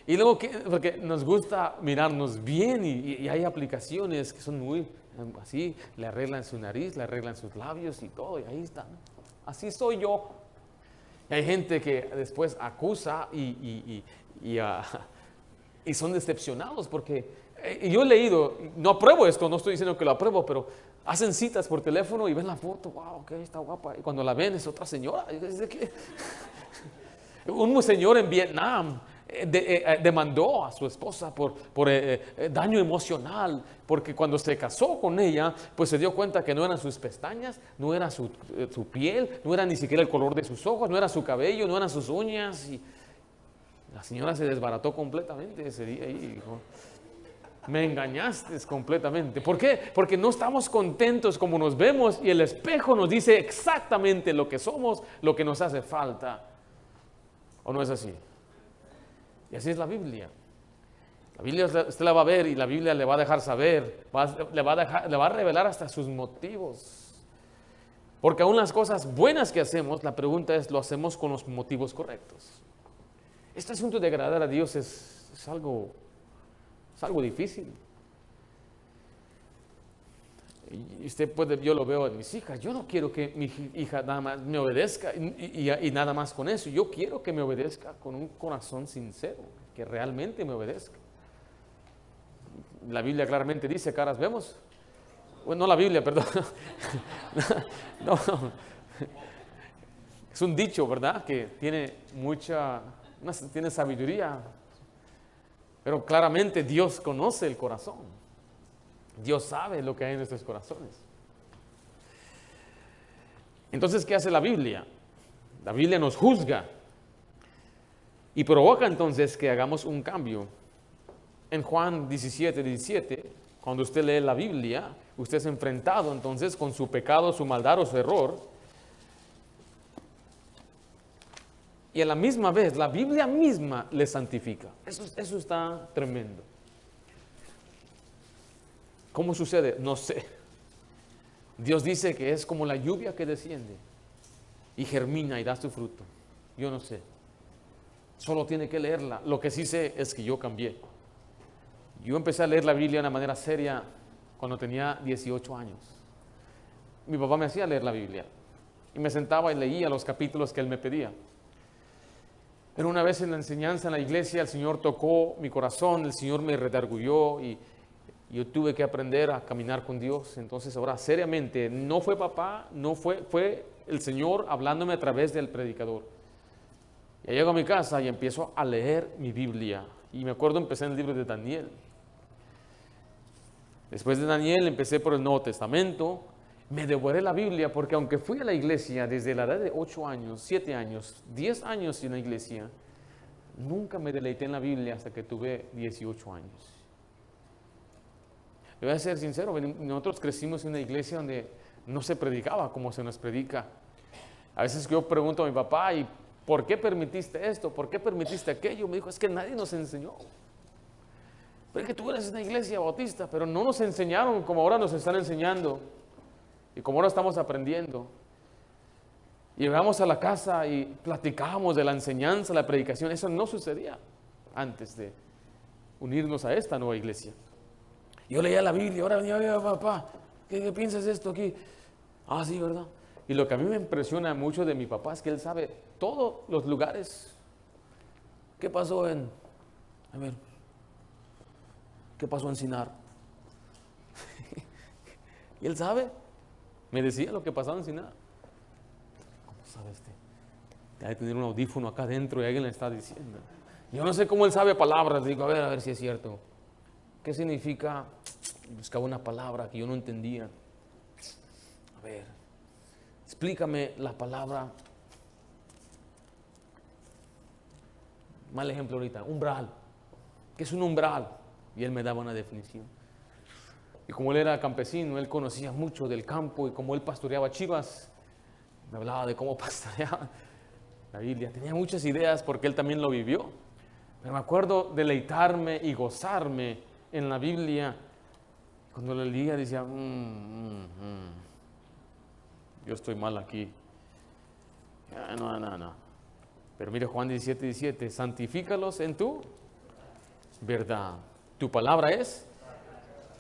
Y luego, porque nos gusta mirarnos bien y hay aplicaciones que son muy así, le arreglan su nariz, le arreglan sus labios y todo, y ahí está. Así soy yo. Y hay gente que después acusa y son decepcionados porque yo he leído, no apruebo esto, no estoy diciendo que lo apruebo, pero hacen citas por teléfono y ven la foto, wow, que está guapa, y cuando la ven es otra señora. Un señor en Vietnam demandó a su esposa por daño emocional, porque cuando se casó con ella, pues se dio cuenta que no eran sus pestañas, no era su piel, no era ni siquiera el color de sus ojos, no era su cabello, no eran sus uñas. Y la señora se desbarató completamente ese día y dijo, me engañaste completamente. ¿Por qué? Porque no estamos contentos como nos vemos y el espejo nos dice exactamente lo que somos, lo que nos hace falta. ¿O no es así? Y así es la Biblia. La Biblia usted la va a ver y la Biblia le va a dejar saber, le va a revelar hasta sus motivos. Porque aún las cosas buenas que hacemos, la pregunta es, ¿lo hacemos con los motivos correctos? Este asunto de agradar a Dios es algo difícil. Y usted yo lo veo en mis hijas, yo no quiero que mi hija nada más me obedezca y nada más con eso, yo quiero que me obedezca con un corazón sincero, que realmente me obedezca. La Biblia claramente dice, caras vemos, bueno, no la Biblia, perdón, no. Es un dicho, ¿verdad? Que tiene tiene sabiduría, pero claramente Dios conoce el corazón. Dios sabe lo que hay en nuestros corazones. Entonces, ¿qué hace la Biblia? La Biblia nos juzga y provoca entonces que hagamos un cambio. En Juan 17, cuando usted lee la Biblia, usted es enfrentado entonces con su pecado, su maldad o su error. Y a la misma vez, la Biblia misma le santifica. Eso está tremendo. ¿Cómo sucede? No sé. Dios dice que es como la lluvia que desciende y germina y da su fruto. Yo no sé. Solo tiene que leerla. Lo que sí sé es que yo cambié. Yo empecé a leer la Biblia de una manera seria cuando tenía 18 años. Mi papá me hacía leer la Biblia y me sentaba y leía los capítulos que él me pedía. Pero una vez en la enseñanza en la iglesia, el Señor tocó mi corazón, el Señor me redarguyó y yo tuve que aprender a caminar con Dios. Entonces ahora seriamente, no fue papá, fue el Señor hablándome a través del predicador. Ya llego a mi casa y empiezo a leer mi Biblia. Y me acuerdo, empecé en el libro de Daniel. Después de Daniel empecé por el Nuevo Testamento. Me devoré la Biblia porque aunque fui a la iglesia desde la edad de 8 años, 7 años, 10 años en la iglesia, nunca me deleité en la Biblia hasta que tuve 18 años. Le voy a ser sincero, nosotros crecimos en una iglesia donde no se predicaba como se nos predica. A veces yo pregunto a mi papá, ¿y por qué permitiste esto? ¿Por qué permitiste aquello? Me dijo, es que nadie nos enseñó. Pero es que tú eres una iglesia bautista, pero no nos enseñaron como ahora nos están enseñando y como ahora estamos aprendiendo. Y llegamos a la casa y platicábamos de la enseñanza, la predicación. Eso no sucedía antes de unirnos a esta nueva iglesia. Yo leía la Biblia, ahora venía, papá, ¿qué piensas de esto aquí? Ah, sí, ¿verdad? Y lo que a mí me impresiona mucho de mi papá es que él sabe todos los lugares. ¿Qué pasó a ver, qué pasó en Sinar? Y él sabe, me decía lo que pasaba en Sinar. ¿Cómo sabe este? Hay que tener un audífono acá adentro y alguien le está diciendo. Yo no sé cómo él sabe palabras. Digo, a ver si es cierto. ¿Qué significa? Buscaba una palabra que yo no entendía. A ver, explícame la palabra. Mal ejemplo ahorita, umbral. ¿Qué es un umbral? Y él me daba una definición. Y como él era campesino, él conocía mucho del campo, y como él pastoreaba chivas, me hablaba de cómo pastoreaba la Biblia. Tenía muchas ideas porque él también lo vivió. Pero me acuerdo deleitarme y gozarme en la Biblia. Cuando lo leía decía, yo estoy mal aquí. No. Pero mire Juan 17:17, santifícalos en tu verdad. Tu palabra es.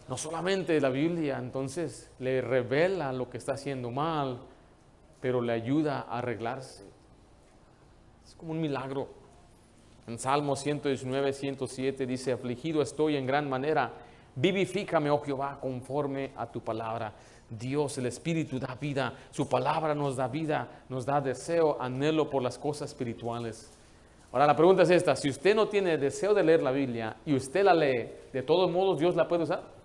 No solamente la Biblia, entonces le revela lo que está haciendo mal, pero le ayuda a arreglarse. Es como un milagro. En Salmo 119, 107 dice, afligido estoy en gran manera, vivifícame, oh Jehová, conforme a tu palabra. Dios, el Espíritu da vida, su palabra nos da vida, nos da deseo, anhelo por las cosas espirituales. Ahora la pregunta es esta, si usted no tiene deseo de leer la Biblia y usted la lee, ¿de todos modos Dios la puede usar?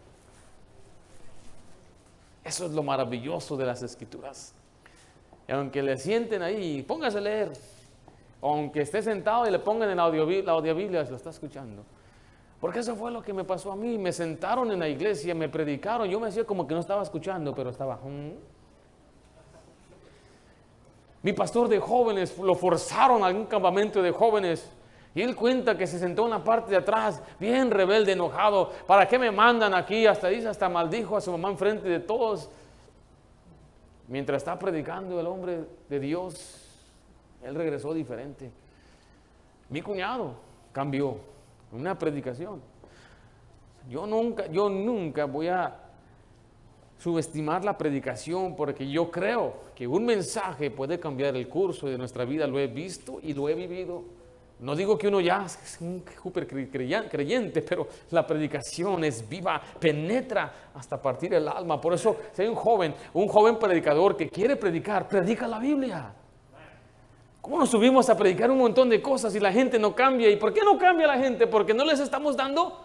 Eso es lo maravilloso de las Escrituras. Y aunque le sienten ahí, póngase a leer. Aunque esté sentado y le pongan en la audiobiblia, se lo está escuchando. Porque eso fue lo que me pasó a mí. Me sentaron en la iglesia, me predicaron. Yo me hacía como que no estaba escuchando, pero estaba. Mi pastor de jóvenes lo forzaron a algún campamento de jóvenes. Y él cuenta que se sentó en la parte de atrás, bien rebelde, enojado. ¿Para qué me mandan aquí? Hasta maldijo a su mamá enfrente de todos. Mientras está predicando el hombre de Dios, él regresó diferente. Mi cuñado cambió una predicación. Yo nunca voy a subestimar la predicación, porque yo creo que un mensaje puede cambiar el curso de nuestra vida. Lo he visto y lo he vivido. No digo que uno ya es un súper creyente, pero la predicación es viva, penetra hasta partir el alma. Por eso, si hay un joven predicador que quiere predicar, predica la Biblia. ¿Cómo nos subimos a predicar un montón de cosas y la gente no cambia? ¿Y por qué no cambia la gente? Porque no les estamos dando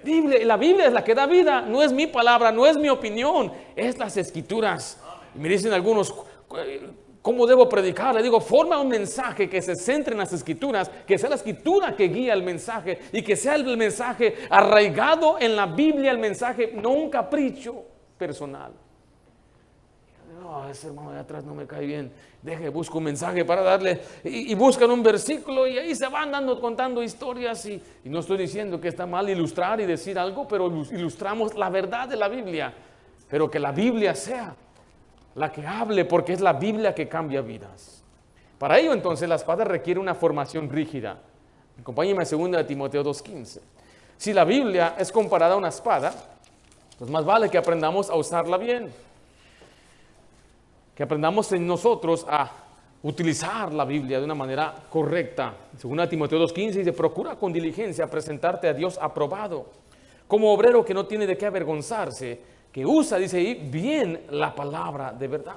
Biblia. La Biblia es la que da vida, no es mi palabra, no es mi opinión, es las Escrituras. Y me dicen algunos, ¿cómo debo predicar? Le digo, forma un mensaje que se centre en las Escrituras, que sea la Escritura que guía el mensaje y que sea el mensaje arraigado en la Biblia, el mensaje, no un capricho personal. No, ese hermano de atrás no me cae bien. Busco un mensaje para darle. Y buscan un versículo y ahí se van contando historias. Y no estoy diciendo que está mal ilustrar y decir algo, pero ilustramos la verdad de la Biblia. Pero que la Biblia sea la que hable, porque es la Biblia que cambia vidas. Para ello, entonces, la espada requiere una formación rígida. Acompáñenme a 2 Timoteo 2:15. Si la Biblia es comparada a una espada, pues más vale que aprendamos a usarla bien. Que aprendamos en nosotros a utilizar la Biblia de una manera correcta. 2 Timoteo 2:15 dice, procura con diligencia presentarte a Dios aprobado, como obrero que no tiene de qué avergonzarse, que usa, dice ahí, bien la palabra de verdad.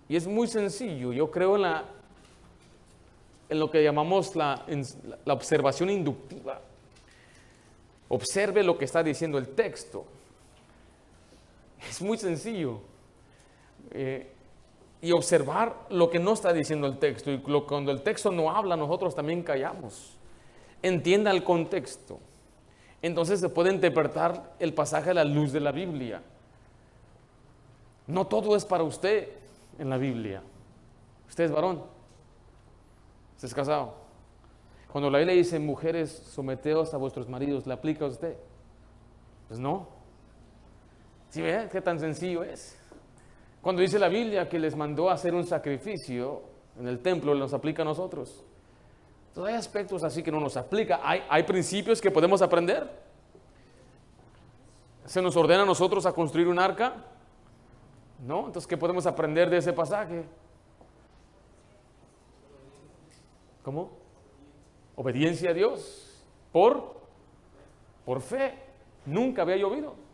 Y es muy sencillo. Yo creo en lo que llamamos la observación inductiva. Observe lo que está diciendo el texto. Es muy sencillo. Y observar lo que no está diciendo el texto. Y cuando el texto no habla, nosotros también callamos. Entienda el contexto. Entonces se puede interpretar el pasaje a la luz de la Biblia. No todo es para usted en la Biblia. Usted es varón. Usted es casado. Cuando la Biblia dice, mujeres, someteos a vuestros maridos, ¿le aplica a usted? Pues no. ¿Sí ve qué tan sencillo es? Cuando dice la Biblia que les mandó a hacer un sacrificio en el templo, nos aplica a nosotros. Entonces hay aspectos así que no nos aplica. Hay principios que podemos aprender. ¿Se nos ordena a nosotros a construir un arca? ¿No? Entonces, ¿qué podemos aprender de ese pasaje? ¿Cómo? Obediencia a Dios por fe. Nunca había llovido.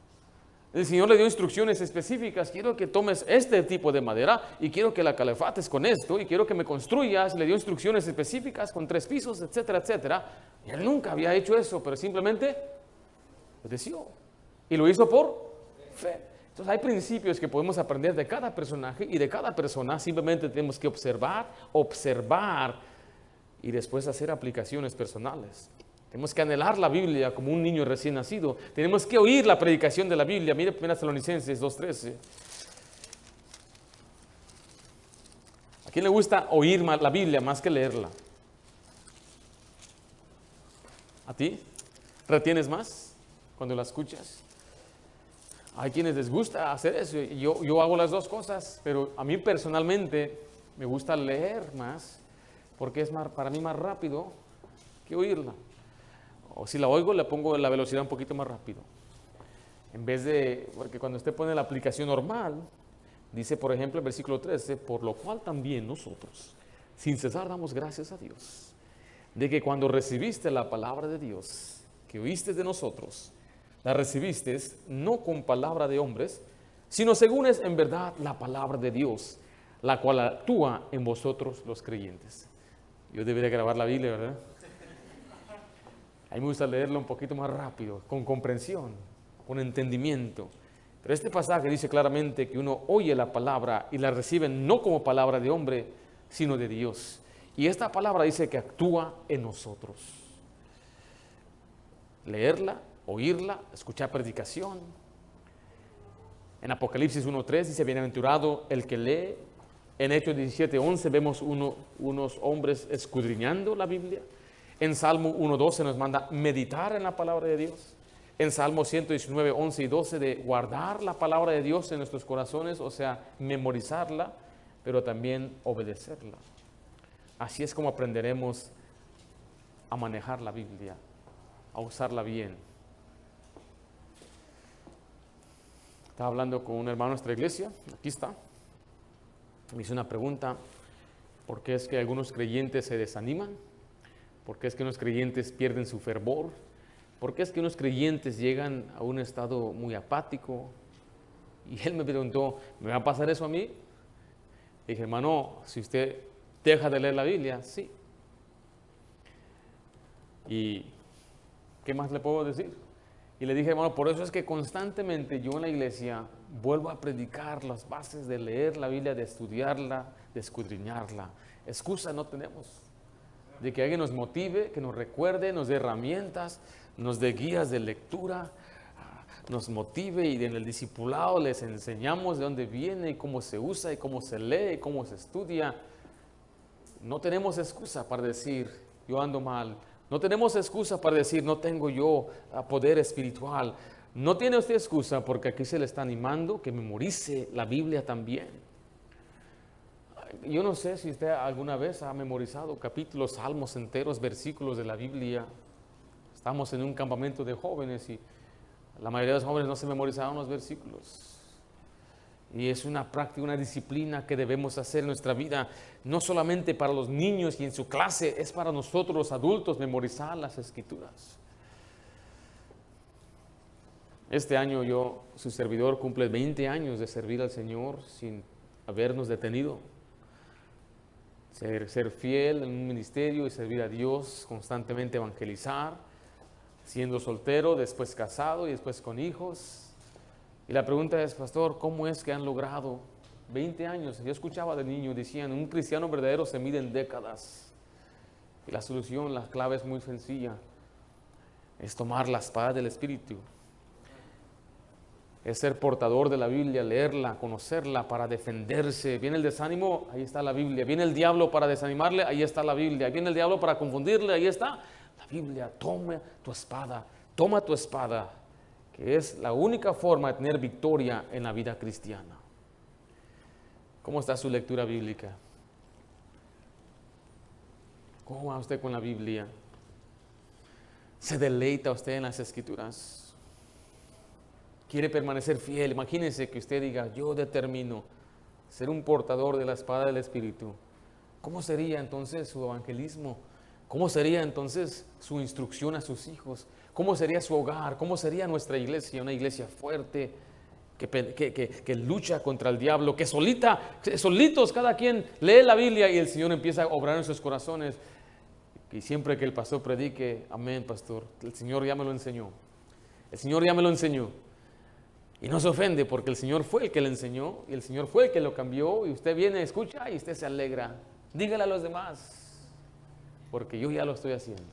El Señor le dio instrucciones específicas. Quiero que tomes este tipo de madera y quiero que la calafates con esto y quiero que me construyas. Le dio instrucciones específicas con 3 pisos, etcétera, etcétera. Y él nunca había hecho eso, pero simplemente obedeció. Y lo hizo por fe. Entonces hay principios que podemos aprender de cada personaje y de cada persona. Simplemente tenemos que observar y después hacer aplicaciones personales. Tenemos que anhelar la Biblia como un niño recién nacido. Tenemos que oír la predicación de la Biblia. Mire 1 Tesalonicenses 2:13. ¿A quién le gusta oír la Biblia más que leerla? ¿A ti? ¿Retienes más cuando la escuchas? Hay quienes les gusta hacer eso. Yo hago las dos cosas, pero a mí personalmente me gusta leer más porque es para mí más rápido que oírla. O si la oigo, le pongo la velocidad un poquito más rápido. En vez de, porque cuando usted pone la aplicación normal, dice, por ejemplo, el versículo 13, por lo cual también nosotros, sin cesar, damos gracias a Dios, de que cuando recibiste la palabra de Dios, que oíste de nosotros, la recibiste no con palabra de hombres, sino según es en verdad la palabra de Dios, la cual actúa en vosotros los creyentes. Yo debería grabar la Biblia, ¿verdad? A mí me gusta leerlo un poquito más rápido, con comprensión, con entendimiento. Pero este pasaje dice claramente que uno oye la palabra y la recibe no como palabra de hombre, sino de Dios. Y esta palabra dice que actúa en nosotros. Leerla, oírla, escuchar predicación. En Apocalipsis 1:3 dice, bienaventurado el que lee. En Hechos 17:11 vemos unos hombres escudriñando la Biblia. En Salmo 1:12 nos manda meditar en la palabra de Dios. En Salmo 119:11 y 12 de guardar la palabra de Dios en nuestros corazones, o sea, memorizarla, pero también obedecerla. Así es como aprenderemos a manejar la Biblia, a usarla bien. Estaba hablando con un hermano de nuestra iglesia, aquí está. Me hizo una pregunta, ¿por qué es que algunos creyentes se desaniman? ¿Por qué es que unos creyentes pierden su fervor? ¿Por qué es que unos creyentes llegan a un estado muy apático? Y él me preguntó, ¿me va a pasar eso a mí? Le dije, hermano, si usted deja de leer la Biblia, sí. ¿Y qué más le puedo decir? Y le dije, hermano, por eso es que constantemente yo en la iglesia vuelvo a predicar las bases de leer la Biblia, de estudiarla, de escudriñarla. Excusa no tenemos. De que alguien nos motive, que nos recuerde, nos dé herramientas, nos dé guías de lectura, nos motive y en el discipulado les enseñamos de dónde viene y cómo se usa y cómo se lee y cómo se estudia. No tenemos excusa para decir, yo ando mal. No tenemos excusa para decir, no tengo yo poder espiritual. No tiene usted excusa porque aquí se le está animando que memorice la Biblia también. Yo no sé si usted alguna vez ha memorizado capítulos, salmos enteros, versículos de la Biblia. Estamos en un campamento de jóvenes y la mayoría de los jóvenes no se memorizaban los versículos. Y es una práctica, una disciplina que debemos hacer en nuestra vida, no solamente para los niños y en su clase, es para nosotros los adultos memorizar las Escrituras. Este año su servidor, cumple 20 años de servir al Señor sin habernos detenido. Ser fiel en un ministerio y servir a Dios, constantemente evangelizar, siendo soltero, después casado y después con hijos. Y la pregunta es, pastor, ¿cómo es que han logrado 20 años? Yo escuchaba de niño, decían, un cristiano verdadero se mide en décadas. Y la solución, la clave es muy sencilla. Es tomar la espada del Espíritu. Es ser portador de la Biblia, leerla, conocerla para defenderse. Viene el desánimo, ahí está la Biblia. Viene el diablo para desanimarle, ahí está la Biblia. Viene el diablo para confundirle, ahí está la Biblia. Toma tu espada, que es la única forma de tener victoria en la vida cristiana. ¿Cómo está su lectura bíblica? ¿Cómo va usted con la Biblia? ¿Se deleita usted en las Escrituras? ¿Quiere permanecer fiel? Imagínense que usted diga, yo determino ser un portador de la espada del Espíritu. ¿Cómo sería entonces su evangelismo? ¿Cómo sería entonces su instrucción a sus hijos? ¿Cómo sería su hogar? ¿Cómo sería nuestra iglesia? Una iglesia fuerte, que lucha contra el diablo, que solitos cada quien lee la Biblia y el Señor empieza a obrar en sus corazones. Y siempre que el pastor predique, amén, pastor, el Señor ya me lo enseñó. El Señor ya me lo enseñó. Y no se ofende porque el Señor fue el que le enseñó y el Señor fue el que lo cambió. Y usted viene, escucha y usted se alegra. Dígale a los demás, porque yo ya lo estoy haciendo.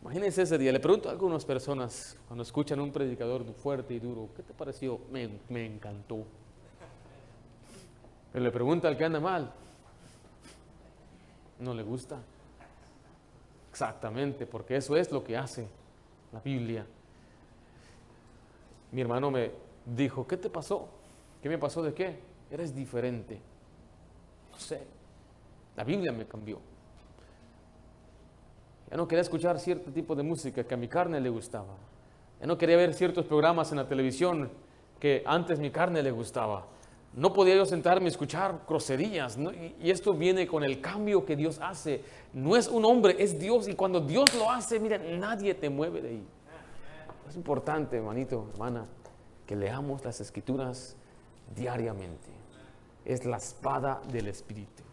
Imagínense ese día. Le pregunto a algunas personas cuando escuchan un predicador fuerte y duro, ¿qué te pareció? Me encantó. Pero le pregunta al que anda mal, no le gusta. Exactamente, porque eso es lo que hace la Biblia. Mi hermano me dijo, ¿qué te pasó? ¿Qué me pasó de qué? Eres diferente. No sé, la Biblia me cambió. Ya no quería escuchar cierto tipo de música que a mi carne le gustaba. Ya no quería ver ciertos programas en la televisión que antes mi carne le gustaba. No podía yo sentarme a escuchar groserías, ¿no? Y esto viene con el cambio que Dios hace. No es un hombre, es Dios. Y cuando Dios lo hace, mira, nadie te mueve de ahí. Es importante, hermanito, hermana, que leamos las Escrituras diariamente. Es la espada del Espíritu.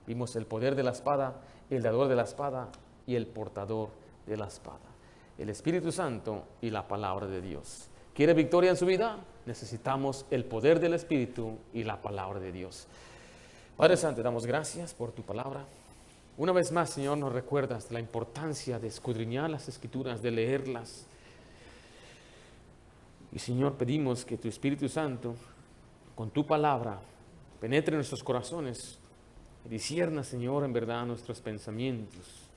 Vimos el poder de la espada, el dador de la espada y el portador de la espada. El Espíritu Santo y la palabra de Dios. ¿Quiere victoria en su vida? Necesitamos el poder del Espíritu y la palabra de Dios. Padre Santo, damos gracias por tu palabra. Una vez más, Señor, nos recuerdas la importancia de escudriñar las Escrituras, de leerlas. Y Señor, pedimos que tu Espíritu Santo, con tu palabra, penetre en nuestros corazones, y discierna, Señor, en verdad nuestros pensamientos.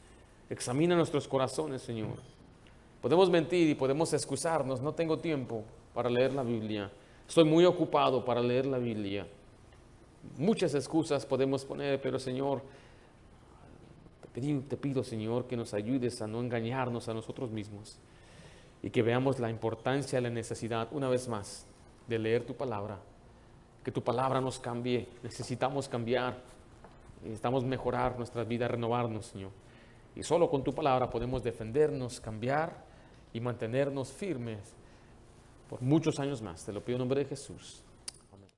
Examina nuestros corazones, Señor. Podemos mentir y podemos excusarnos. No tengo tiempo para leer la Biblia. Estoy muy ocupado para leer la Biblia. Muchas excusas podemos poner, pero Señor, te pido, Señor, que nos ayudes a no engañarnos a nosotros mismos y que veamos la importancia y la necesidad, una vez más, de leer tu palabra. Que tu palabra nos cambie. Necesitamos cambiar. Necesitamos mejorar nuestras vidas, renovarnos, Señor. Y solo con tu palabra podemos defendernos, cambiar y mantenernos firmes por muchos años más. Te lo pido en nombre de Jesús.